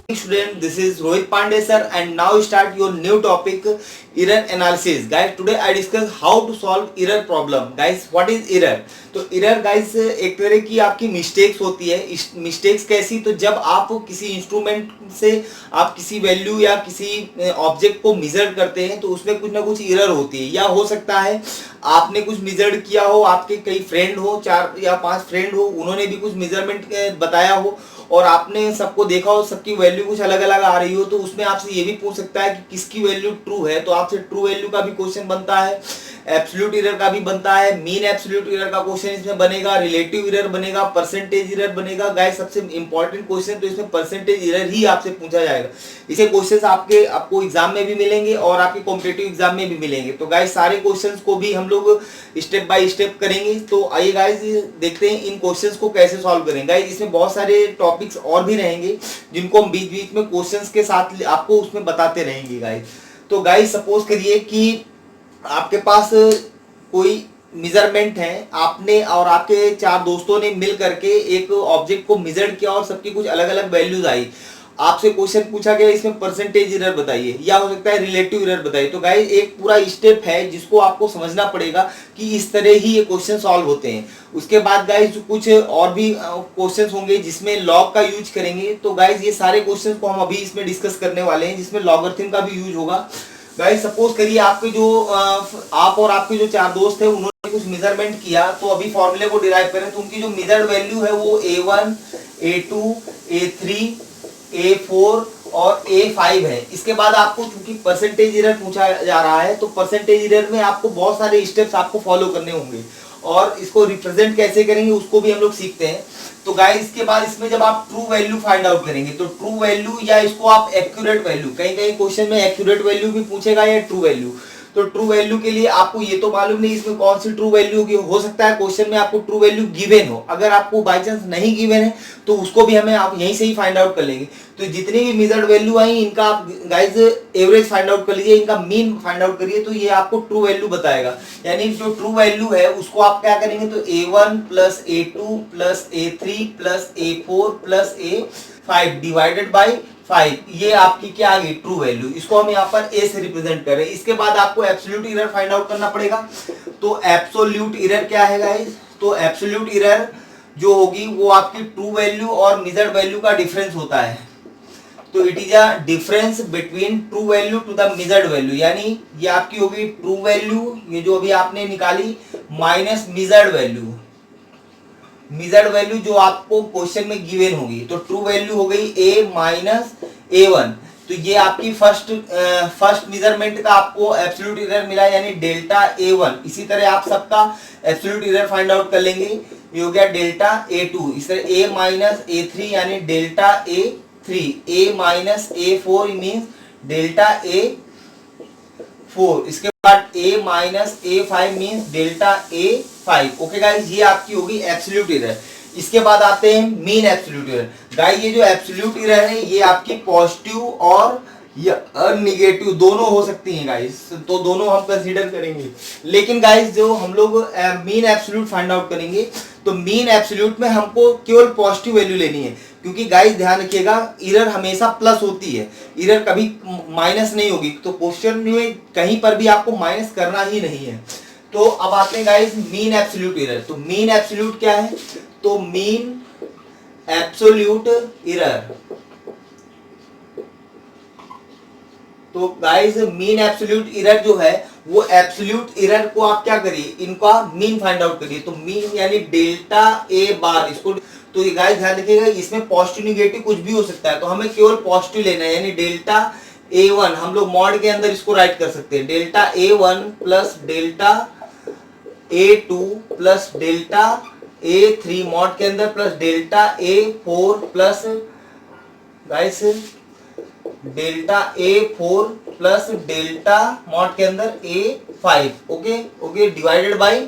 Student, this is Rohit Pandey sir, and now start your new topic, error analysis. Guys, today I discuss how to solve error problem. Guys, what is error? तो error guys एक तरह की आपकी mistakes होती है. Mistakes कैसी? तो जब आप किसी इंस्ट्रूमेंट से आप किसी वैल्यू या किसी ऑब्जेक्ट को मेजर करते हैं तो उसमें कुछ ना कुछ एरर होती है, या हो सकता है आपने कुछ मेजर किया हो, आपके कई फ्रेंड हो, 4 या 5 फ्रेंड हो, उन्होंने भी कुछ मेजरमेंट बताया हो और आपने सबको देखा हो, सबकी वैल्यू कुछ अलग अलग आ रही हो, तो उसमें आपसे ये भी पूछ सकता है कि किसकी वैल्यू ट्रू है. तो आपसे ट्रू वैल्यू का भी क्वेश्चन बनता है, एब्सोल्यूट एरर का भी बनता है, मीन एब्सोल्यूट एरर का क्वेश्चन इसमें बनेगा, रिलेटिव एरर बनेगा, परसेंटेज एरर बनेगा. गाइस सबसे इंपॉर्टेंट क्वेश्चन तो इसमें परसेंटेज एरर ही आपसे पूछा जाएगा. इसे क्वेश्चंस आपको एग्जाम में भी मिलेंगे और आपके कॉम्पिटिटिव एग्जाम में भी मिलेंगे. तो गाइस सारे क्वेश्चंस को भी हम लोग स्टेप बाय स्टेप करेंगे. तो आइए गाइस देखते हैं इन क्वेश्चंस को कैसे सॉल्व करेंगे. गाइस इसमें बहुत सारे टॉपिक्स और भी रहेंगे जिनको हम बीच बीच में क्वेश्चंस के साथ आपको उसमें बताते रहेंगे गाइस. तो गाइस सपोज करिए कि आपके पास कोई मेजरमेंट है, आपने और आपके 4 दोस्तों ने मिल करके एक ऑब्जेक्ट को मेजर किया और सबकी कुछ अलग अलग वैल्यूज आई. आपसे क्वेश्चन पूछा गया इसमें परसेंटेज एरर बताइए, या हो सकता है रिलेटिव एरर बताइए. तो गाइस एक पूरा स्टेप है जिसको आपको समझना पड़ेगा कि इस तरह ही ये क्वेश्चन सॉल्व होते हैं. उसके बाद गाइस कुछ और भी क्वेश्चंस होंगे जिसमें लॉग का यूज करेंगे. तो गाइस ये सारे क्वेश्चंस को हम अभी इसमें डिस्कस करने वाले हैं जिसमें लॉगरिथम का भी यूज होगा. गाइस सपोज करिए आपके जो आप और आपके जो 4 दोस्त थे उन्होंने कुछ मेजरमेंट किया. तो अभी फॉर्मूले को डिराइव करें तो उनकी जो मेजर्ड वैल्यू है वो A1, A2, A3, A4 और A5 है. इसके बाद आपको चूंकि परसेंटेज एरर पूछा जा रहा है तो परसेंटेज एरर में आपको बहुत सारे स्टेप्स आपको फॉलो करने होंगे और इसको रिप्रेजेंट कैसे करेंगे उसको भी हम लोग सीखते हैं. तो गाइस इसके बाद इसमें जब आप ट्रू वैल्यू फाइंड आउट करेंगे तो ट्रू वैल्यू या इसको आप एक्यूरेट वैल्यू, कहीं कहीं क्वेश्चन में एक्यूरेट वैल्यू भी पूछेगा या ट्रू वैल्यू. तो ट्रू वैल्यू के लिए आपको ये तो मालूम नहीं इसमें कौन सी ट्रू वैल्यू होगी. हो सकता है क्वेश्चन में आपको ट्रू वैल्यू गिवन हो, अगर आपको बाय चांस नहीं गिवन है तो उसको भी हमें आप यहीं से ही फाइंड आउट कर लेंगे. तो जितनी भी मेजर्ड वैल्यू आई इनका आप गाइस एवरेज फाइंड आउट कर लीजिए, इनका मीन फाइंड आउट करिए तो ये आपको ट्रू वैल्यू बताएगा. यानी जो ट्रू वैल्यू है उसको आप क्या करेंगे तो A1 plus A2 plus A3 plus A4 plus A5 divided by 5, ये आपकी क्या आ गई ट्रू वैल्यू. इसको हम यहाँ पर A से रिप्रेजेंट करें. इसके बाद आपको एब्सोल्यूट एरर फाइंड आउट करना पड़ेगा. तो एब्सोल्यूट एरर क्या है गाइस? तो एब्सोल्यूट एरर जो होगी वो आपकी ट्रू वैल्यू और मेजर्ड वैल्यू का डिफरेंस होता है. तो it is a difference between true value to the measured value. यानी ये आपकी होगी ट्रू वैल्यू, ये जो अभी आपने निकाली, minus measured value. Measured value जो आपको क्वेश्चन में गिवन होगी. तो ट्रू वैल्यू हो गई A माइनस A1. तो ये आपकी फर्स्ट मेजरमेंट का आपको एब्सोल्यूट एरर मिला यानी डेल्टा A1. इसी तरह आप सबका एब्सोल्यूट एरर फाइंड आउट कर लेंगे, ये हो गया डेल्टा A2. इस तरह A माइनस A3 यानी delta A3, A minus A4 means delta A4. इसके बाद A minus A5 means delta A5. Okay guys, ये आपकी होगी एब्सोल्यूट एरर. इसके बाद आते हैं मीन एब्सोल्यूट एरर. गाइस ये जो एब्सोल्यूट एरर है ये आपकी पॉजिटिव और नेगेटिव दोनों हो सकती हैं गाइस, तो दोनों हम कंसीडर करेंगे. लेकिन गाइस जो हम लोग मीन एब्सोल्यूट फाइंड आउट करेंगे तो मीन एब्सोल्यूट में हमको केवल पॉजिटिव वैल्यू लेनी है, क्योंकि गाइस ध्यान रखिएगा एरर हमेशा प्लस होती है, एरर कभी माइनस नहीं होगी. तो क्वेश्चन में कहीं पर भी आपको माइनस करना ही नहीं है. तो अब आते हैं गाइस मीन एब्सोल्यूट एरर. तो मीन एब्सोल्यूट क्या है? तो मीन एब्सोल्यूट एरर. तो गाइस मीन एब्सोल्यूट एरर जो है वो एब्सोल्यूट एरर को आप क्या करिए, इनका मीन फाइंड आउट करिए. तो मीन यानी डेल्टा A बार. इसको तो ये गाइस ध्यान रखिएगा इसमें पॉजिटिव निगेटिव कुछ भी हो सकता है, तो हमें केवल पॉजिटिव लेना है. यानी डेल्टा A1 हम लोग मॉड के अंदर इसको राइट कर सकते हैं, delta A1 plus delta A2 plus delta A3 mod के अंदर plus delta A4 plus guys delta A4 plus delta mod के अंदर A5. Okay okay divided by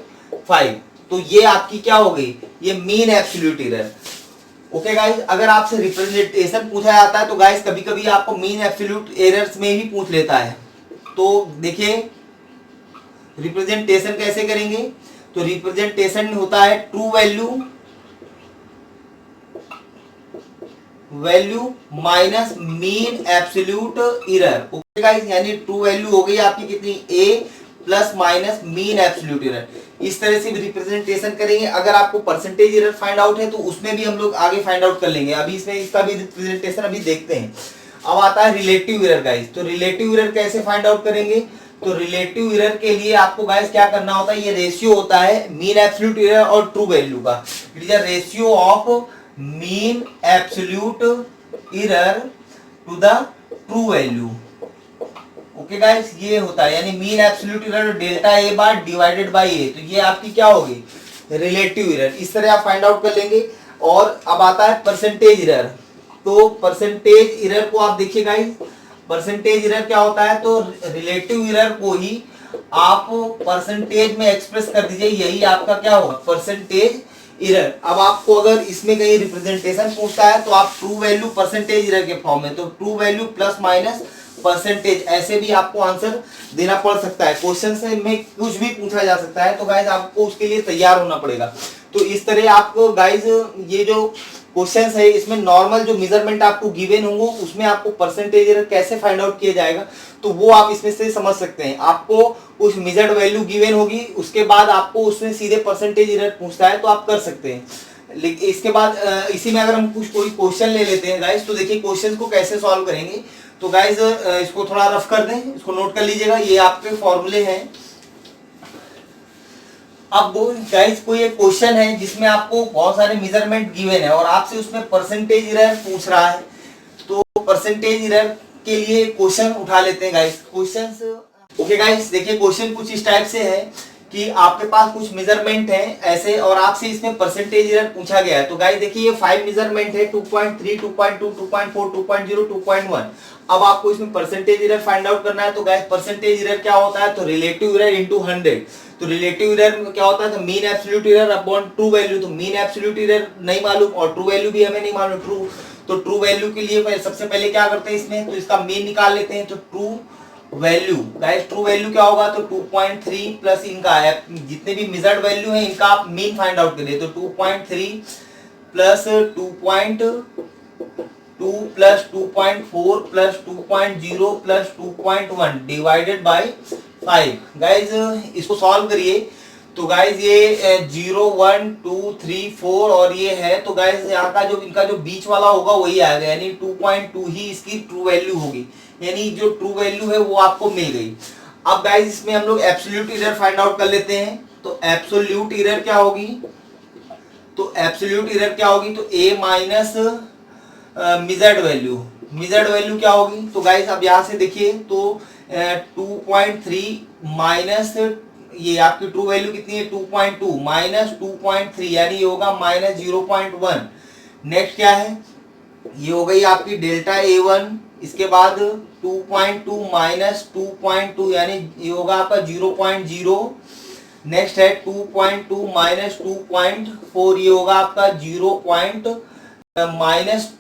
5. तो ये आपकी क्या हो गई, ये mean absolute error. Okay guys, अगर आपसे रिप्रेजेंटेशन पूछा जाता है तो गाइस कभी कभी आपको मीन एब्सोल्यूट एरर्स में ही पूछ लेता है. तो देखिए रिप्रेजेंटेशन कैसे करेंगे. तो रिप्रेजेंटेशन होता है true value value minus mean absolute error. Okay guys, यानी ट्रू वैल्यू हो गई आपकी कितनी, A plus minus mean absolute error. इस तरह से भी रिप्रेजेंटेशन करेंगे। अगर आपको परसेंटेज एरर फाइंड आउट है तो उसमें भी हम लोग आगे फाइंड आउट कर लेंगे, अभी इसमें इसका भी रिप्रेजेंटेशन अभी देखते हैं। अब आता है रिलेटिव एरर गाइस। तो रिलेटिव एरर कैसे फाइंड आउट करेंगे, तो रिलेटिव एरर के लिए आपको गाइस क्या करना होता है, ये रेशियो होता है मीन एब्सोल्यूट एरर और ट्रू वैल्यू का। It is a ratio of mean absolute error to the true value. Okay guys, ये होता है यानी mean absolute error delta A bar divided by A. तो ये आपकी क्या होगी, रिलेटिव एरर। इस तरह आप फाइंड आउट कर लेंगे। और अब आता है परसेंटेज एरर। तो परसेंटेज एरर को आप देखिए गाइस, परसेंटेज एरर क्या होता है, तो रिलेटिव एरर को ही आप परसेंटेज में एक्सप्रेस कर दीजिए, यही आपका क्या होगा, परसेंटेज एरर। अब आपको अगर इसमें कहीं रिप्रेजेंटेशन पूछता है तो आप ट्रू वैल्यू परसेंटेज एरर के फॉर्म में, तो true value plus minus percentage, ऐसे भी आपको आंसर देना पड़ सकता है। क्वेश्चन से में कुछ भी पूछा जा सकता है, तो गाइज आपको उसके लिए तैयार होना पड़ेगा। तो इस तरह आपको गाइज ये जो क्वेश्चंस है इसमें नॉर्मल जो मेजरमेंट आपको गिवन होंगे उसमें आपको परसेंटेज एरर कैसे फाइंड आउट किया जाएगा, तो वो आप इसमें से समझ सकते हैं। आपको कुछ मेजर्ड वैल्यू गिवन होगी, उसके बाद आपको उसमें सीधे परसेंटेज एरर पूछता है तो आप कर सकते हैं। लेकिन इसके बाद इसी में अगर हम कुछ कोई क्वेश्चन ले लेते हैं गाइज, तो देखिए क्वेश्चन को कैसे सॉल्व करेंगे। तो गाइज इसको थोड़ा रफ कर दें, इसको नोट कर लीजिएगा, ये आपके फॉर्मूले हैं। अब गाइस कोई एक क्वेश्चन है जिसमें आपको बहुत सारे मेजरमेंट गिवन है और आपसे उसमें परसेंटेज एरर पूछ रहा है, तो परसेंटेज एरर के लिए क्वेश्चन उठा लेते हैं गाइस। क्वेश्चंस ओके गाइस, देखिए क्वेश्चन कुछ इस टाइप से है कि आपके पास कुछ मेजरमेंट है ऐसे और आपसे इसमें परसेंटेज एरर पूछा गया है। तो गाइस देखिए ये 5 मेजरमेंट है, 2.3, 2.2, 2.4, 2.0, 2.1। अब आपको इसमें परसेंटेज एरर फाइंड आउट करना है। तो गाइस परसेंटेज एरर क्या होता है, तो रिलेटिव एरर इनटू 100। तो रिलेटिव एरर क्या होता है, तो mean absolute error upon true value. तो मीन एब्सोल्यूट एरर नहीं मालूम और ट्रू वैल्यू भी हमें नहीं मालूम, ट्रू। तो ट्रू वैल्यू के लिए सबसे पहले क्या करते हैं इसमें, तो इसका मीन निकाल लेते हैं। तो true value guys, true value क्या होगा, तो 2.3 प्लस इनका जितने भी मेजर्ड वैल्यू है इनका आप मीन फाइंड आउट करिए। तो 2.3 plus 2.2 plus 2.4 plus 2.0 plus 2.1 divided by 5। Guys इसको सॉल्व करिए। तो गाइज ये 0, 1, 2, 3, 4 और ये है, तो गाइज यहाँ का जो इनका जो बीच वाला होगा वही आएगा, यानी 2.2 ही इसकी ट्रू वैल्यू होगी, यानी जो ट्रू वैल्यू है वो आपको मिल गई। अब गाइज इसमें हम लोग एब्सोल्यूट एरर फाइंड आउट कर लेते हैं। तो एब्सोल्यूट एरर क्या होगी, तो एब्सोल्यूट एरर क्या होगी, तो a minus measured value. Measured value क्या होगी, तो गाइज अब यहाँ से देखिए तो 2.3 माइनस ये आपकी ट्रू वैल्यू कितनी है, 2.2 माइनस 2.3 यानी ये होगा माइनस 0.1। नेक्स्ट क्या है, ये हो गई आपकी डेल्टा A1। इसके बाद 2.2 माइनस 2.2 यानी ये होगा आपका 0.0। नेक्स्ट है 2.2 माइनस 2.4, ये होगा आपका 2.2 minus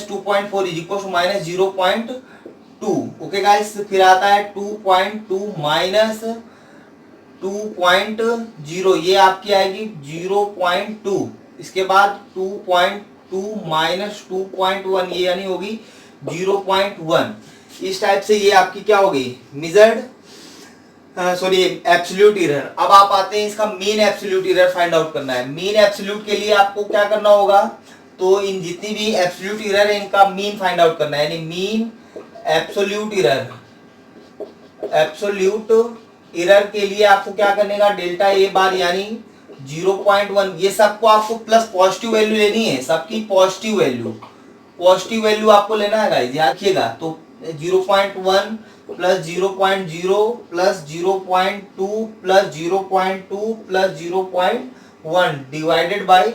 2.4 is equal to minus 0.2। Okay guys, फिर आता है 2.2 माइनस 2.0, ये आपकी आएगी 0.2। इसके बाद 2.2 माइनस 2.1 ये यानी होगी 0.1। इस टाइप से ये आपकी क्या होगी, मेजर्ड एब्सोल्यूट एरर। अब आप आते हैं इसका mean absolute error find out करना है। मीन एब्सोल्यूट के लिए आपको क्या करना होगा, तो इन जितनी भी एब्सोल्यूट एरर है इनका मीन फाइंड आउट करना है, यानी mean absolute error. Absolute error के लिए आपको क्या करने का, डेल्टा ए बार यानी 0.1। ये सबको आपको प्लस पॉजिटिव वैल्यू लेनी है, सबकी पॉजिटिव वैल्यू आपको लेना है गाइस, याद रखिएगा। तो 0.1 plus 0.0 plus 0.2 plus 0.2 plus 0.1 divided by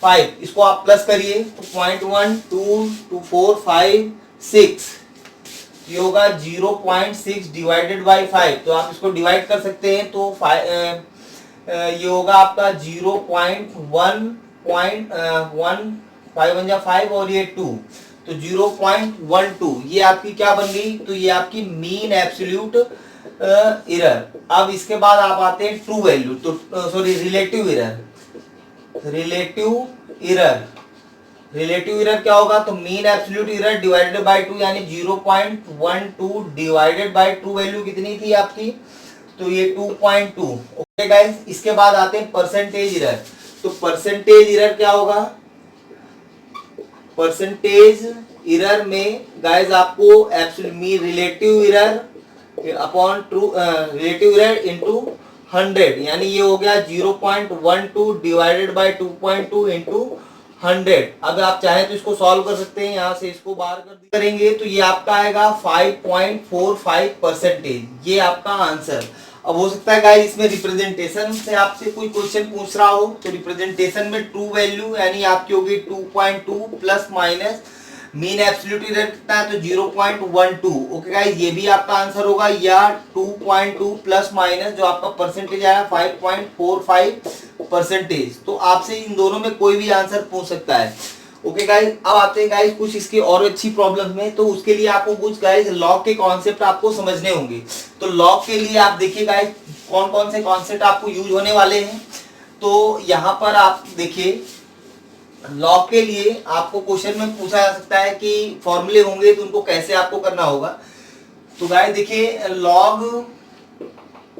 5। इसको आप प्लस करिए तो 0.1 2 2 4 5 6, ये होगा 0.6 डिवाइडेड बाय 5। तो आप इसको डिवाइड कर सकते हैं, तो ये होगा आपका 0.1 5 1 5 और ये 2, तो 0.12 ये आपकी क्या बन गई, तो ये आपकी मीन एब्सोल्यूट एरर। अब इसके बाद आप आते हैं ट्रू वैल्यू, तो relative error. Relative error. Relative error क्या होगा, तो mean absolute error divided by 2 यानी 0.12 डिवाइडेड बाय 2 वैल्यू कितनी थी आपकी, तो ये 2.2। ओके गाइस, इसके बाद आते हैं परसेंटेज इरर। तो परसेंटेज इरर क्या होगा, परसेंटेज इरर में गाइस आपको absolute relative error upon true relative error into 100 यानी ये हो गया 0.12 डिवाइडेड बाय 2.2 इंटू 100। अगर आप चाहें तो इसको सॉल्व कर सकते हैं, यहां से इसको बाहर करेंगे तो ये आपका आएगा 5.45%। ये आपका आंसर। अब हो सकता है गाइस इसमें रिप्रेजेंटेशन से आपसे कोई क्वेश्चन पूछ रहा हो, तो रिप्रेजेंटेशन में ट्रू वैल्यू यानी आपकी होगी 2.2 plus minus mean absolute error कितना है, तो 0.12। ओके गाइस, ये भी आपका आंसर होगा, या 2.2 प्लस माइनस जो आपका परसेंटेज आया 5.45%। तो आपसे इन दोनों में कोई भी आंसर पूछ सकता है। ओके गाइस, अब आते हैं गाइस कुछ इसकी और अच्छी प्रॉब्लम में। तो उसके लिए आपको कुछ गाइस लॉग के कॉन्सेप्ट आपको समझने होंगे। तो लॉग के लिए आप देखिए गाइस कौन कौन से कॉन्सेप्ट आपको यूज होने वाले हैं। तो यहाँ पर आप देखिए लॉग के लिए आपको क्वेश्चन में पूछा जा सकता है कि फॉर्मूले होंगे तो उनको कैसे आपको करना होगा। तो गाइस देखिए लॉग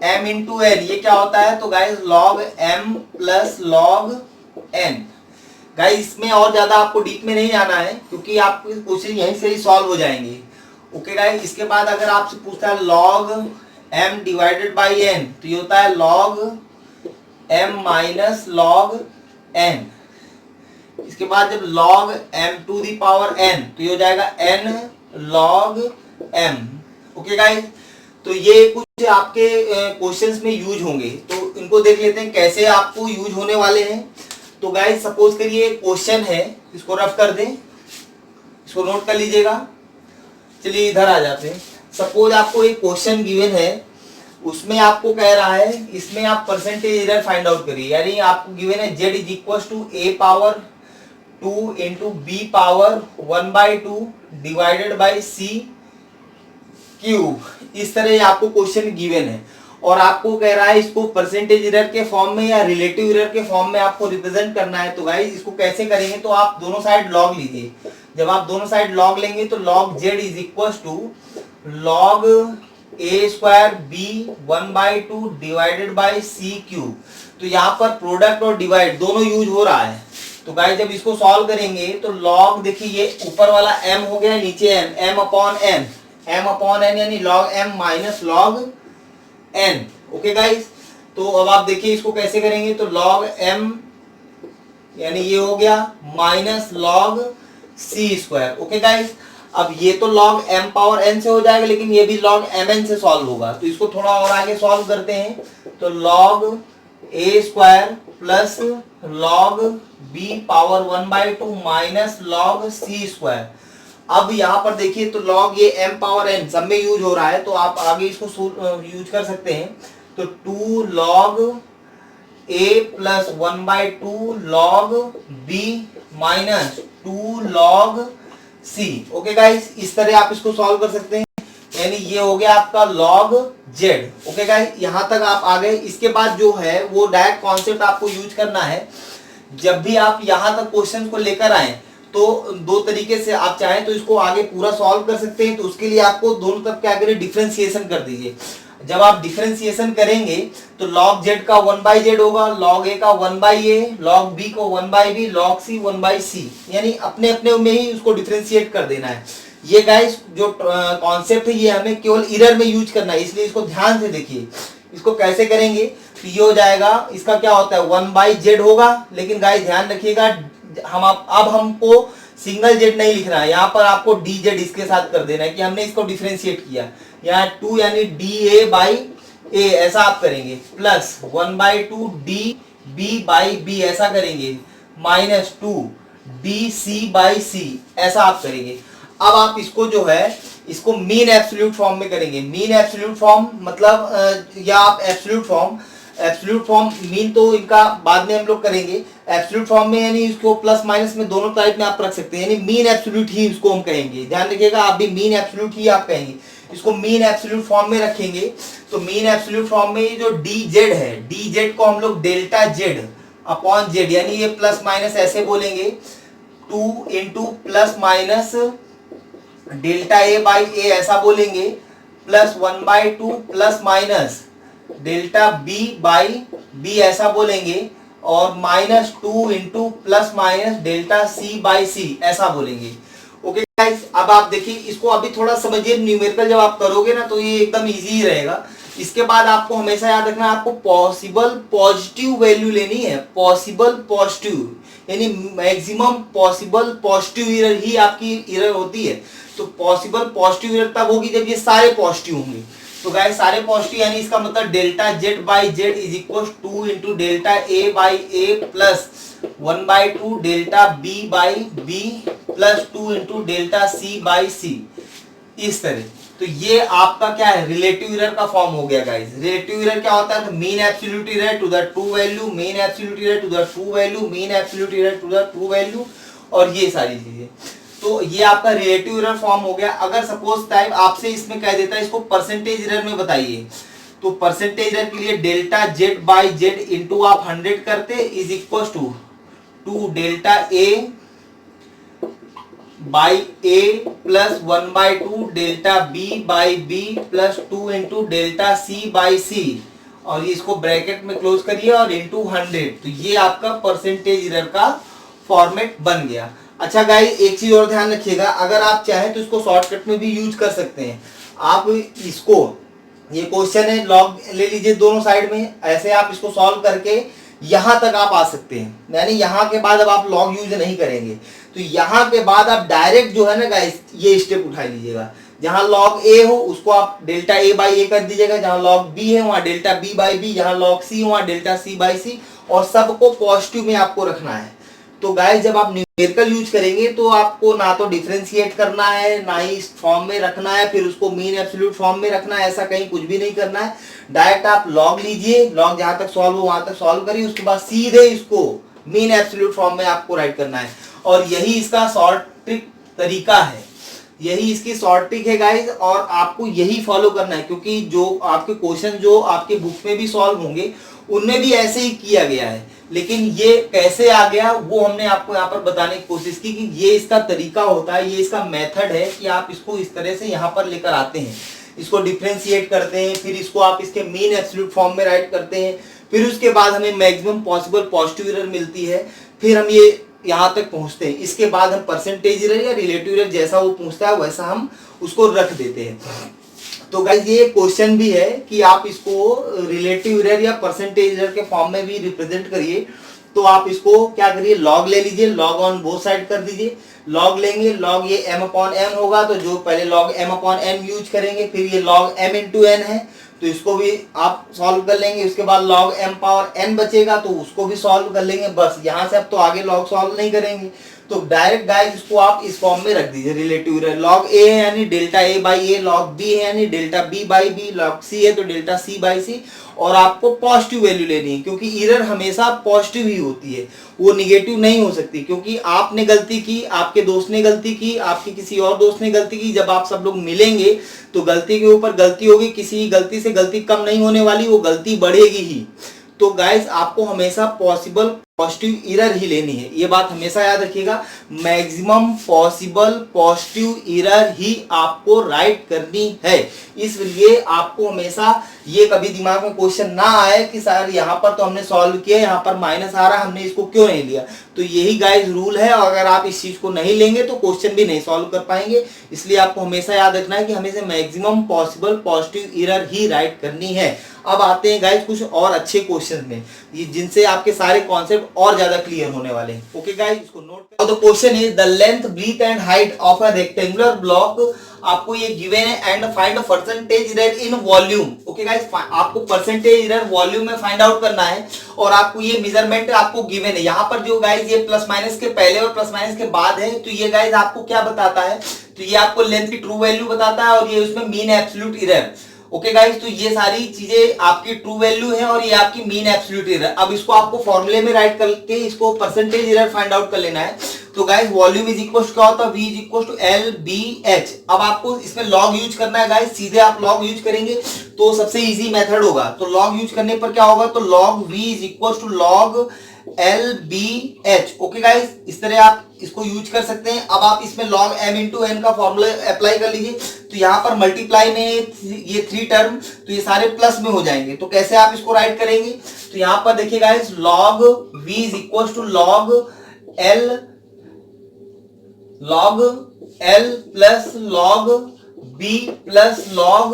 m इंटू एन ये क्या होता है, तो guys log m plus log n। Guys इसमें और ज्यादा आपको डीप में नहीं आना है क्योंकि आपके क्वेश्चन यहीं से ही सॉल्व हो जाएंगे। ओके गाइस, इसके बाद अगर आपसे पूछता है log m divided by n तो ये होता है log m minus log n। इसके बाद जब log m to the power n तो ये हो जाएगा n log m। Okay guys, तो ये कुछ आपके क्वेश्चंस में यूज होंगे, तो इनको देख लेते हैं कैसे आपको यूज होने वाले हैं। तो गाइस सपोज करिए क्वेश्चन है, इसको रफ कर दें, इसको नोट कर लीजिएगा। चलिए इधर आ जाते हैं। सपोज आपको एक क्वेश्चन गिवन है, उसमें आपको कह रहा है इसमें आप परसेंटेज एरर फाइंड आउट करिए। यानी आपको गिवन है z is equal to a power 2 into B power 1/2 divided by C cube. इस तरह आपको क्वेश्चन गिवन है और आपको कह रहा है इसको परसेंटेज एरर के फॉर्म में या रिलेटिव एरर के फॉर्म में आपको रिप्रेजेंट करना है। तो गाइस इसको कैसे करेंगे, तो आप दोनों साइड लॉग लीजिए। जब आप दोनों साइड लॉग लेंगे तो log z is equal to log a square b 1/2 divided by C cube. तो यहाँ पर प्रोडक्ट और डिवाइड दोनों यूज हो रहा है। तो गाइस जब इसको सॉल्व करेंगे तो लॉग देखिए ये ऊपर वाला m हो गया, नीचे m upon n, m upon n यानी log m minus log n। Okay guys, तो अब आप देखिए इसको कैसे करेंगे, तो लॉग m यानी ये हो गया minus log c square. Okay guys, अब ये तो लॉग m पावर n से हो जाएगा लेकिन ये भी लॉग mn से सॉल्व होगा। तो इसको थोड़ा और आगे सॉल्व करते हैं। तो log a square plus log b power 1/2 minus log c square. अब यहाँ पर देखिए तो लॉग ये m पावर n सब में यूज हो रहा है, तो आप आगे इसको यूज कर सकते हैं। तो 2 log a plus 1/2 log b minus 2 log c। Okay guys, इस तरह आप इसको सॉल्व कर सकते हैं। यानी ये हो गया आपका log z। ओके गाइस, यहां तक आप आ गए। इसके बाद जो है वो डायरेक्ट कॉन्सेप्ट आपको यूज करना है। जब भी आप यहां तक क्वेश्चन को लेकर आए तो दो तरीके से आप चाहें तो इसको आगे पूरा सॉल्व कर सकते हैं। तो उसके लिए आपको दोनों तरफ क्या करें, डिफरेंशिएशन कर दीजिए। जब आप डिफरेंशिएशन करेंगे तो log z का 1/z होगा, log a का 1/a, log b को 1/b, log c 1/c। यानी अपने अपने में ही उसको डिफरेंशिएट कर देना है। ये गाइस जो कॉन्सेप्ट है ये हमें केवल इरर में यूज करना है, इसलिए इसको ध्यान से देखिए। इसको कैसे करेंगे, तो ये हो जाएगा, इसका क्या होता है 1/z होगा, लेकिन गाइस ध्यान रखिएगा हम अब हमको सिंगल z नहीं लिखना है, यहाँ पर आपको dz इसके साथ कर देना है कि हमने इसको डिफरेंशिएट किया। यहाँ 2 यानी dA/a ऐसा आप करेंगे, प्लस 1/2 dB/b ऐसा करेंगे, माइनस 2 dC/c ऐसा आप करेंगे। अब आप इसको जो है इसको मीन एब्सोल्यूट फॉर्म में करेंगे। मीन एब्सोल्यूट फॉर्म मतलब या आप एब्सोल्यूट फॉर्म मीन तो इनका बाद में हम लोग करेंगे। एब्सोल्यूट फॉर्म में यानी इसको प्लस माइनस में दोनों टाइप में आप रख सकते हैं, यानी मीन एब्सोल्यूट ही इसको हम कहेंगे। ध्यान रखिएगा, आप भी मीन एब्सोल्यूट ही आप कहेंगे। इसको मीन एब्सोल्यूट फॉर्म में रखेंगे। तो मीन एब्सोल्यूट फॉर्म में जो dz है, dz को हम लोग डेल्टा z अपॉन जेड, यानी ये प्लस माइनस ऐसे बोलेंगे 2 into plus minus delta A by A ऐसा बोलेंगे, plus 1/2 plus minus delta B by B ऐसा बोलेंगे, और minus 2 into plus minus delta C by C ऐसा बोलेंगे। ओके गाइस, अब आप देखिए इसको अभी थोड़ा समझिए, न्यूमेरिकल जब आप करोगे ना तो ये एकदम इजी ही रहेगा। इसके बाद आपको हमेशा याद रखना है, आपको पॉसिबल पॉजिटिव वैल्यू लेनी है, पॉसिबल पॉजिटिव, यानी मैक्सिमम पॉसिबल पॉजिटिव एरर ही आपकी एरर होती है। तो पॉसिबल पॉजिटिव एरर तब होगी जब ये सारे पॉजिटिव होंगे। तो गाइस सारे पॉजिटिव, यानी इसका मतलब delta Z by Z is equal 2 into delta A by A plus 1/2 delta B by B plus 2 into delta C by C, इस तरह। तो ये आपका क्या है, रिलेटिव एरर का फॉर्म हो गया गाइस। रिलेटिव एरर क्या होता है, तो mean absolute error to the true value, mean absolute error to the true value, mean absolute error to the true value, और ये सारी चीजें। तो ये आपका रिलेटिव एरर फॉर्म हो गया। अगर सपोज टाइम आपसे इसमें कह देता है इसको परसेंटेज एरर में बताइए, तो परसेंटेज एरर के लिए delta Z by Z into आप 100 करते is equal to delta A by A plus 1/2 delta B by B plus 2 into delta C by C, और इसको ब्रैकेट में क्लोज करिए और इंटू 100। तो ये आपका परसेंटेज एरर का फॉर्मेट बन गया। अच्छा गाइस, एक चीज और ध्यान रखिएगा, अगर आप चाहें तो इसको शॉर्टकट में भी यूज कर सकते हैं। आप इसको, ये क्वेश्चन है, लॉग ले लीजिए दोनों साइड में, ऐसे आप इसको सॉल्व करके यहां तक आप आ सकते हैं, यानी यहां के बाद अब आप लॉग यूज नहीं करेंगे। तो यहां के बाद आप डायरेक्ट जो है ना गाइस, ये स्टेप उठा लीजिएगा, जहां लॉग ए हो उसको आप डेल्टा ए बाई ए कर दीजिएगा, जहां लॉग बी है वहां डेल्टा बी बाई बी, जहां लॉग सी वहां डेल्टा सी बाई सी, और सबको पॉजिटिव में आपको रखना है। तो गाइस जब आप न्यूमेरिकल यूज करेंगे तो आपको ना तो डिफरेंशिएट करना है, ना ही इस फॉर्म में रखना है, फिर उसको मीन एब्सोल्यूट फॉर्म में रखना है, ऐसा कहीं कुछ भी नहीं करना है। डायरेक्ट आप लॉग लीजिए, लॉग जहां तक सॉल्व हो वहां तक सॉल्व करिए, उसके बाद सीधे इसको मीन एब्सोल्यूट फॉर्म में आपको राइट करना है। और यही इसका शॉर्ट ट्रिक तरीका है, यही इसकी शॉर्ट ट्रिक है गाइज, और आपको यही फॉलो करना है, क्योंकि जो आपके क्वेश्चन जो आपके बुक में भी सॉल्व होंगे उनमें भी ऐसे ही किया गया है, लेकिन ये कैसे आ गया वो हमने आपको यहाँ पर बताने की कोशिश की कि ये इसका तरीका होता है, ये इसका मेथड है कि आप इसको इस तरह से यहाँ पर लेकर आते हैं, इसको डिफरेंशिएट करते हैं, फिर इसको आप इसके मीन एब्सोल्यूट फॉर्म में राइट करते हैं, फिर उसके बाद हमें मैक्सिमम पॉसिबल पॉजिटिव एरर मिलती है, फिर हम ये यहाँ तक पहुंचते हैं। इसके बाद हम परसेंटेज एरर या रिलेटिव एरर जैसा वो पूछता है वैसा हम उसको रख देते हैं। तो गाइस ये क्वेश्चन भी है कि आप इसको रिलेटिव एरर या परसेंटेज एरर के फॉर्म में भी रिप्रेजेंट करिए। तो आप इसको क्या करिए, लॉग ले लीजिए, लॉग ऑन बोथ साइड कर दीजिए, लॉग लेंगे, लॉग ये m अपॉन n होगा, तो जो पहले log m upon n use करेंगे, फिर ये लॉग m इंटू n है तो इसको भी आप सॉल्व कर लेंगे, उसके बाद log m पावर n बचेगा तो उसको भी सॉल्व कर लेंगे। बस यहाँ से अब तो आगे log सॉल्व नहीं करेंगे, तो डायरेक्ट गाइस इसको आप इस फॉर्म में रख दीजिए। रिलेटिव एरर log a है यानी delta a by a, log b है यानी delta b by b, log c है तो डेल्टा c बाई c, और आपको पॉजिटिव वैल्यू लेनी है क्योंकि एरर हमेशा पॉजिटिव ही होती है, वो निगेटिव नहीं हो सकती, क्योंकि आपने गलती की, आपके दोस्त ने गलती की, आपके किसी और दोस्त ने गलती की, जब आप सब लोग मिलेंगे तो गलती के ऊपर गलती होगी, किसी गलती से गलती कम नहीं होने वाली, वो गलती बढ़ेगी ही। तो गाइस आपको हमेशा पॉसिबल पॉजिटिव एरर ही लेनी है, ये बात हमेशा याद रखिएगा। मैक्सिमम पॉसिबल पॉजिटिव एरर ही आपको राइट करनी है, इसलिए आपको हमेशा ये कभी दिमाग में क्वेश्चन ना आए कि सर यहाँ पर तो हमने सॉल्व किया, यहाँ पर माइनस आ रहा, हमने इसको क्यों नहीं लिया। तो यही गाइस रूल है, और अगर आप इस चीज को नहीं लेंगे तो क्वेश्चन भी नहीं सॉल्व कर पाएंगे। इसलिए आपको हमेशा याद रखना है कि हमेशा मैक्सिमम पॉसिबल पॉजिटिव एरर ही राइट करनी है। अब आते हैं गाइस कुछ और अच्छे क्वेश्चन में, जिनसे आपके सारे कॉन्सेप्ट और ज्यादा क्लियर होने वाले हैं। ओके गाइस, इसको नोट करो। The question is the length, breadth and height of a rectangular block, आपको ये गिवन है, and find the percentage error in volume. Okay guys, आपको परसेंटेज एरर वॉल्यूम में फाइंड आउट करना है, और आपको ये मेजरमेंट आपको गिवन है। यहाँ पर जो गाइस ये प्लस माइनस के पहले और प्लस माइनस के बाद है, तो ये गाइस आपको क्या बताता है, तो ये आपको लेंथ की ट्रू वैल्यू बताता है, और ये उसमें mean absolute error. Okay guys, तो ये सारी चीजें आपकी ट्रू वैल्यू है और ये आपकी मीन एब्सोल्यूट एरर। अब इसको आपको फॉर्मूले में राइट करके इसको परसेंटेज एरर फाइंड आउट कर लेना है। तो तो guys volume is equal to क्या होता है, V is equal to L B H. अब आपको इसमें लॉग यूज करना है गाइस, सीधे आप लॉग यूज करेंगे तो सबसे इजी मेथड होगा। तो लॉग यूज करने पर क्या होगा, तो log V is equal to log L B H. Okay guys, इस तरह आप इसको यूज कर सकते हैं। अब आप इसमें log m इंटू एन का फॉर्मूला अप्लाई कर लीजिए, तो यहाँ पर मल्टीप्लाई में ये 3 टर्म तो ये सारे प्लस में हो जाएंगे। तो कैसे आप इसको राइट करेंगे, तो यहाँ पर देखिए guys log v is equal to log l plus log b plus log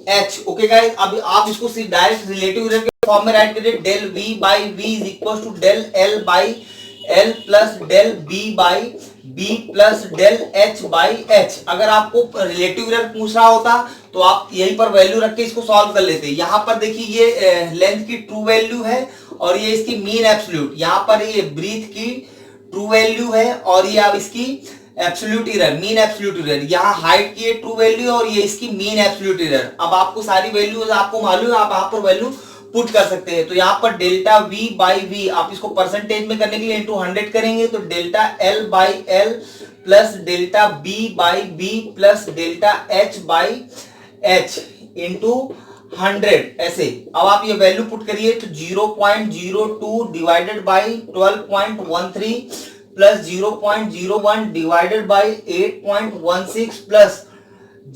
h। Okay guys, अब आप इसको डायरेक्ट रिलेटिव एरर के फॉर्म में राइट करिए, del v by v is equal to del l by l plus del b by b plus del h by h। अगर आपको relative error पूछ रहा होता तो आप यहीं पर वैल्यू रख के इसको सॉल्व कर लेते। यहाँ पर देखिए ये लेंथ की ट्रू वैल्यू है और ये इसकी मीन एब्सोल्यूट, यहाँ पर ये ब्रीथ की ट्रू वैल्यू है और ये अब इसकी absolute error, mean absolute error. यहाँ हाइट की ट्रू वैल्यू और ये इसकी मीन एब्सोल्यूट एरर। अब आपको सारी वैल्यूज आपको मालूम है, आप यहाँ पर वैल्यू पुट कर सकते हैं। तो यहाँ पर डेल्टा v बाई v, आप इसको परसेंटेज में करने के लिए इंटू 100 करेंगे, तो delta l by l plus delta b by b plus delta h by h into 100 ऐसे। अब आप ये वैल्यू पुट करिए, तो 0.02 divided by 12.13 plus 0.01 divided by 8.16 plus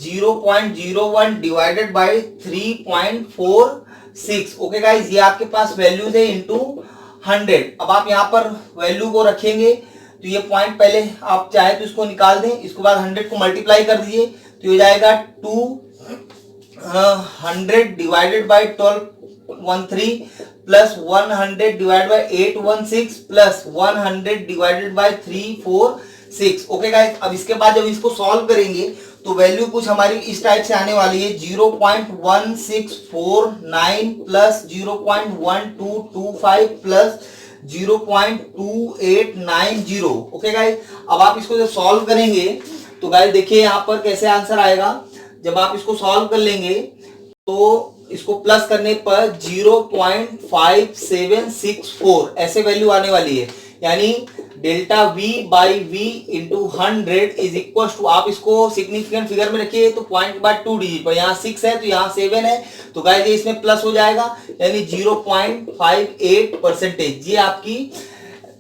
0.01 divided by 3.46। Okay guys, ये आपके पास वैल्यूज है इंटू 100। अब आप यहाँ पर वैल्यू को रखेंगे, तो ये पॉइंट पहले आप चाहे तो इसको निकाल दें, इसके बाद 100 को मल्टीप्लाई कर दीजिए, तो ये जाएगा 200 divided by 1213 plus 100 divided by 816 plus 100 divided by 346। Okay guys, अब इसके बाद जब इसको सॉल्व करेंगे तो वैल्यू कुछ हमारी इस टाइप से आने वाली है, 0.1649 प्लस 0.1225 प्लस 0.2890। ओके गाइस, अब आप इसको जब सॉल्व करेंगे तो गाइस देखिए यहाँ पर कैसे आंसर आएगा। जब आप इसको सॉल्व कर लेंगे तो इसको प्लस करने पर 0.5764 ऐसे वैल्यू आने वाली है, यानी delta v by v into 100 is equal to, आप इसको सिग्निफिकेंट फिगर में रखिए तो पॉइंट के बाद 2 डिजिट पर, यहाँ 6 है तो यहाँ 7 है, तो गाइस ये इसमें प्लस हो जाएगा, यानी 0.58%। ये आपकी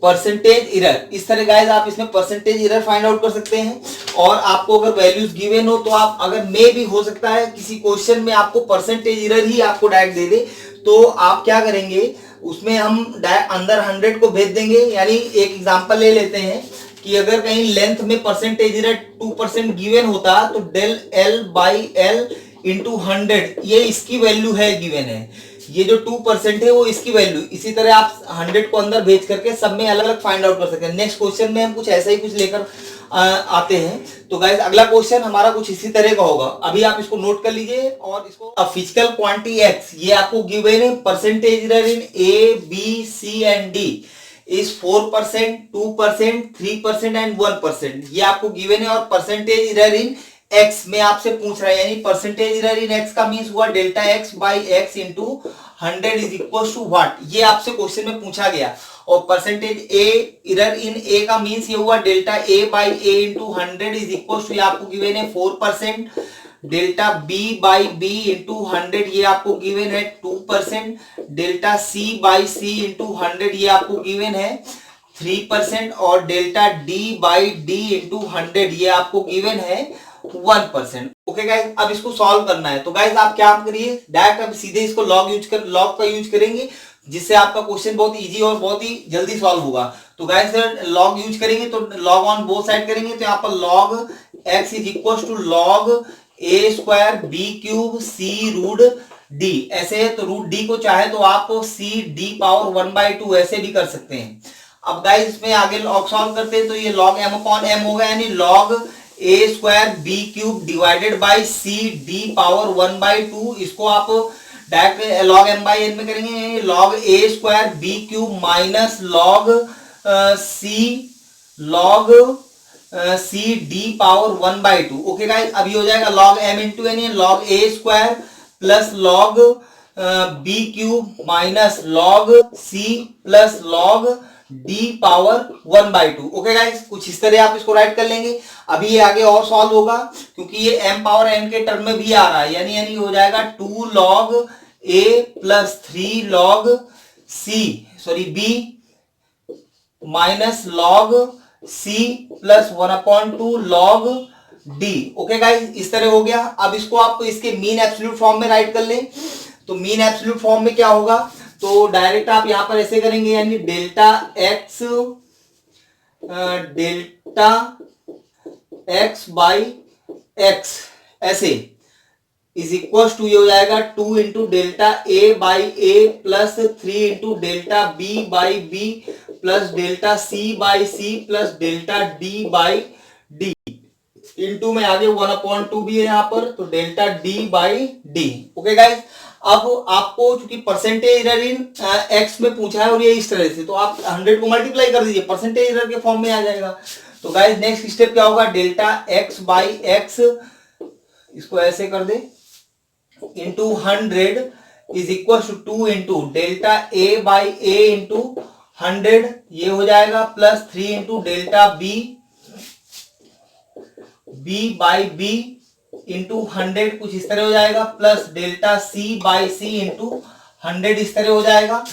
परसेंटेज एरर। इस तरह गाइस आप इसमें परसेंटेज एरर फाइंड आउट कर सकते हैं। और आपको अगर वैल्यूज गिवन हो तो आप, अगर मे भी हो सकता है किसी क्वेश्चन में आपको परसेंटेज एरर ही आपको डायरेक्ट दे दे, तो आप क्या करेंगे, उसमें हम डायरेक्ट अंदर 100 को भेज देंगे। यानी एक एग्जांपल ले लेते हैं कि अगर कहीं लेंथ में परसेंटेज एरर 2% गिवन होता तो del l by l into 100, ये इसकी वैल्यू है गिवन है, ये जो 2% है वो इसकी वैल्यू। इसी तरह आप 100 को अंदर भेज करके सब में अलग अलग फाइंड आउट कर सकते हैं। नेक्स्ट क्वेश्चन में हम कुछ ऐसा ही कुछ लेकर आते हैं। तो गाइस अगला क्वेश्चन हमारा कुछ इसी तरह का होगा, अभी आप इसको नोट कर लीजिए। और इसको फिजिकल क्वांटिटी x, ये आपको गिवन है, percentage error in A, B, C and D is 4%, 2%, 3% and 1%, ये आपको गिवन है। और परसेंटेज एरर इन x में आपसे पूछ रहा है, यानी परसेंटेज एरर इन x का मींस हुआ delta x by x into 100 is equal to what, ये आपसे क्वेश्चन में पूछा गया। और परसेंटेज एरर इन a का मींस ये हुआ delta a by a into 100 is equal to, ये आपको गिवन है 4%, delta b by b into 100 ये आपको गिवन है 2%, delta c by c into 100 ये आपको गिवन है 3%, और delta d by d into 100 ये आपको गिवन है 1%। ओके गाइस, अब इसको सॉल्व करना है। तो गाइस आप क्या करिए, डायरेक्ट अब सीधे इसको लॉग का यूज करेंगे, जिससे आपका क्वेश्चन बहुत इजी और बहुत ही जल्दी सॉल्व होगा। तो गाइस लॉग यूज करेंगे तो लॉग ऑन बोथ साइड करेंगे, तो यहाँ पर log x is equal to log a square b cube c root d ऐसे है। तो रूट d को चाहे तो आप c d पावर 1/2 ऐसे भी कर सकते हैं। अब गाइस इसमें आगे लॉग सॉल्व करते हैं, तो ये लॉग m अपॉन m होगा, यानी log a square b cube divided by c d power 1/2। इसको आप direct log m by n में करेंगे, log a square b cube minus log c d power 1/2। Okay guys, अब ये हो जाएगा log m into N, log a square plus log b cube minus log c plus log D power 1/2। Okay guys, कुछ इस तरह आप इसको right कर लेंगे। अभी ये आगे और सॉल्व होगा क्योंकि ये m पावर n के टर्म में भी आ रहा है, यानी हो जाएगा 2 log a plus 3 log b minus log c plus 1/2 log d। Okay guys, इस तरह हो गया। अब इसको आप इसके मीन एब्सोल्यूट फॉर्म में राइट कर लें। तो मीन एब्सोल्यूट फॉर्म में क्या होगा, तो डायरेक्ट आप यहां पर ऐसे करेंगे, यानी डेल्टा x बाई एक्स ऐसे इज इक्वल टू, ये हो जाएगा 2 into delta A by A plus 3 into delta B by B plus delta C by C plus delta D by D into में आगे 1/2 भी है यहाँ पर, तो delta D by D. Okay guys, अब आपको चूंकि परसेंटेज एरर इन एक्स में पूछा है और ये इस तरह से, तो आप 100 को मल्टीप्लाई कर दीजिए, परसेंटेज एरर के फॉर्म में आ जाएगा। तो गाइस नेक्स्ट स्टेप क्या होगा, डेल्टा एक्स बाई एक्स, इसको ऐसे कर दे, into 100 is equal to 2 into delta A by A into 100, ये हो जाएगा plus 3 into delta B by B into 100, कुछ इस तरह हो जाएगा, plus delta C by C into 100 इस तरह हो जाएगा,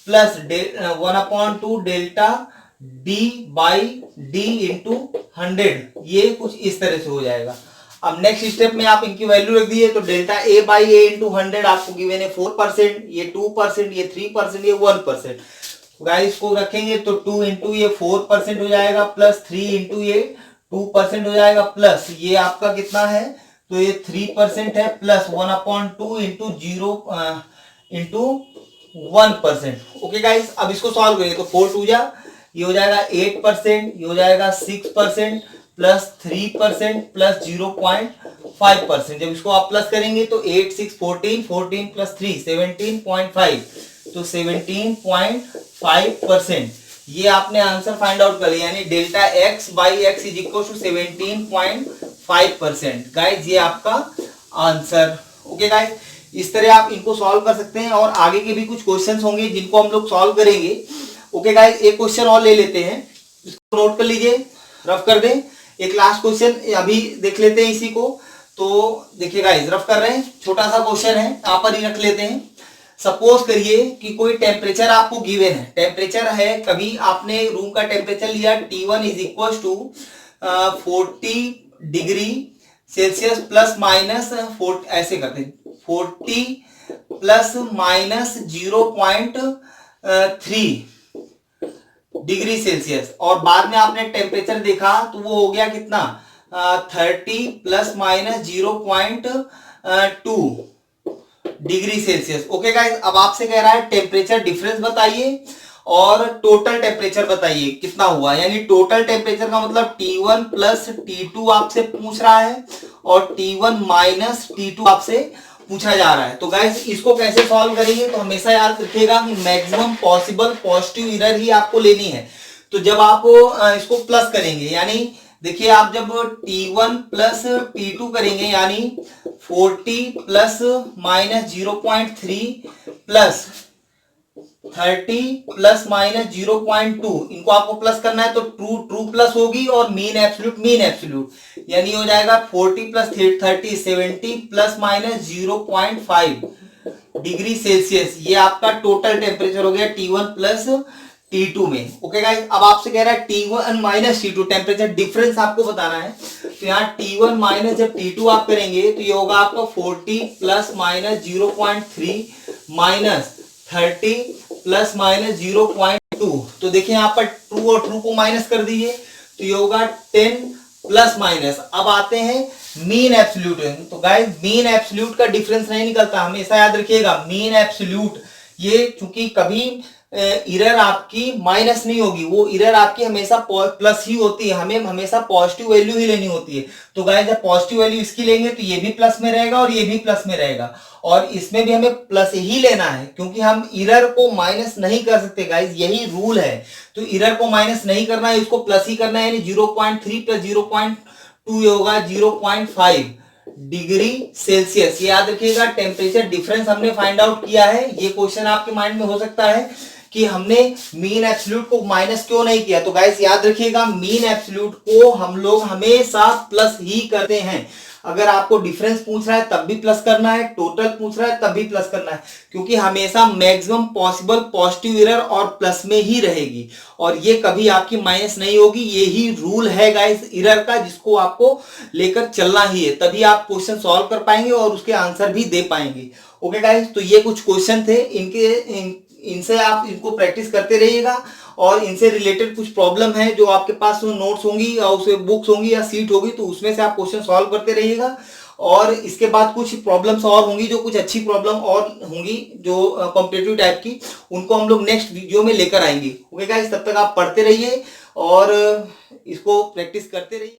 plus 1/2 delta D by D into 100, ये कुछ इस तरह से हो जाएगा। अब नेक्स्ट स्टेप में आप इनकी वैल्यू रख दिए, तो delta A by A into 100 आपको गिवन है 4%, ये 2%, ये 3%, ये 1%। गाइस को रखेंगे तो 2 इंटू ये 4% हो जाएगा, प्लस 3 इंटू ये 2% हो जाएगा, प्लस ये आपका कितना है, तो ये 3% है, plus 1/2 into 0 into 1%। Okay guys, अब इसको सॉल्व करिए, तो 4 2 जा, ये हो जाएगा 8%, ये हो जाएगा 6% प्लस 3% प्लस 0.5%। जब इसको आप प्लस करेंगे तो 8 6 14, 14 प्लस 3 17.5, तो 17.5%। ये आपने आंसर फाइंड आउट कर लिया, यानी delta X by X is equal to 17.5%। Guys ये आपका आंसर। ओके गाइज, इस तरह आप इनको सॉल्व कर सकते हैं और आगे के भी कुछ क्वेश्चंस होंगे जिनको हम लोग सॉल्व करेंगे। ओके गाइज, एक क्वेश्चन और ले लेते हैं, इसको नोट कर लीजिए, रफ कर दें। एक लास्ट क्वेश्चन अभी देख लेते हैं इसी को। तो देखिए गाइज, रफ कर रहे हैं, छोटा सा क्वेश्चन है, यहाँ पर ही रख लेते हैं। सपोज करिए कि कोई टेम्परेचर आपको गिवन है, टेम्परेचर है, कभी आपने रूम का टेम्परेचर लिया T1 is equal to 40 degree Celsius plus minus, ऐसे करते हैं 40 प्लस माइनस 0.3 डिग्री सेल्सियस, और बाद में आपने टेम्परेचर देखा तो वो हो गया कितना, 30 plus minus 0.2 degree Celsius. Okay guys, अब आपसे कह रहा है टेम्परेचर डिफरेंस बताइए और टोटल टेम्परेचर बताइए कितना हुआ, यानी टोटल टेम्परेचर का मतलब T1 प्लस T2 आपसे पूछ रहा है और T1 माइनस T2 आपसे पूछा जा रहा है। तो गाइस इसको कैसे सॉल्व करेंगे, तो हमेशा याद रखिएगा कि मैक्सिमम पॉसिबल पॉजिटिव एरर ही आपको लेनी है। तो जब आप इसको प्लस करेंगे, यानी देखिए आप जब T1 प्लस T2 करेंगे, यानी 40 plus minus 0.3 plus 30 plus minus 0.2, इनको आपको प्लस करना है तो ट्रू प्लस होगी और मीन एब्सोल्यूट, यानी हो जाएगा 40 plus 30 70 plus minus 0.5 degree Celsius. ये आपका टोटल टेम्परेचर हो गया T1 प्लस T2 में। ओके गाइस, अब आपसे कह रहा है T1 minus T2 temperature difference आपको बताना है। तो यहाँ T1 माइनस जब T2 आप करेंगे तो ये होगा आपका 40 plus minus 0.3 minus 30 plus minus 0.2। तो देखिए यहाँ पर ट्रू और ट्रू को माइनस कर दीजिए, तो ये होगा 10 प्लस माइनस। अब आते हैं मीन एब्सोल्यूट। तो गाइस मीन एब्सोल्यूट का डिफरेंस नहीं निकलता, हमेशा याद रखिएगा मीन एब्सोल्यूट, ये चूंकि कभी एरर आपकी माइनस नहीं होगी, वो एरर आपकी हमेशा प्लस ही होती है, हमें हमेशा पॉजिटिव वैल्यू ही लेनी होती है। तो गाइस जब पॉजिटिव वैल्यू इसकी लेंगे तो ये भी प्लस में रहेगा और ये भी प्लस में रहेगा, और इसमें भी हमें प्लस ही लेना है क्योंकि हम एरर को माइनस नहीं कर सकते गाइस, यही रूल है। तो एरर को माइनस नहीं करना है, इसको प्लस ही करना है, यानी 0.3 प्लस 0.2 होगा 0.5 डिग्री सेल्सियस। ये याद रखिएगा, टेम्परेचर डिफरेंस हमने फाइंड आउट किया है। ये क्वेश्चन आपके माइंड में हो सकता है कि हमने मीन एब्सोल्यूट को माइनस क्यों नहीं किया। तो गाइस याद रखिएगा, मीन एब्सोल्यूट को हम लोग हमेशा प्लस ही करते हैं। अगर आपको डिफरेंस पूछ रहा है तब भी प्लस करना है, टोटल पूछ रहा है तब भी प्लस करना है, क्योंकि हमेशा मैक्सिमम पॉसिबल पॉजिटिव एरर और प्लस में ही रहेगी और ये कभी आपकी माइनस नहीं होगी। यही रूल है गाइस एरर का, जिसको आपको लेकर चलना ही है, तभी आप क्वेश्चन सॉल्व कर पाएंगे और उसके आंसर भी दे पाएंगे। ओके गाइस, तो ये कुछ क्वेश्चन थे, इनसे आप इनको प्रैक्टिस करते रहिएगा और इनसे रिलेटेड कुछ प्रॉब्लम है जो आपके पास नोट्स होंगी या उसे बुक्स होंगी या सीट होगी, तो उसमें से आप क्वेश्चन सॉल्व करते रहिएगा। और इसके बाद कुछ प्रॉब्लम्स और होंगी, जो कुछ अच्छी प्रॉब्लम और होंगी जो कॉम्पिटिटिव टाइप की, उनको हम लोग नेक्स्ट वीडियो में लेकर आएंगे। ओके गाइस, तब तक आप पढ़ते रहिए और इसको प्रैक्टिस करते रहिए।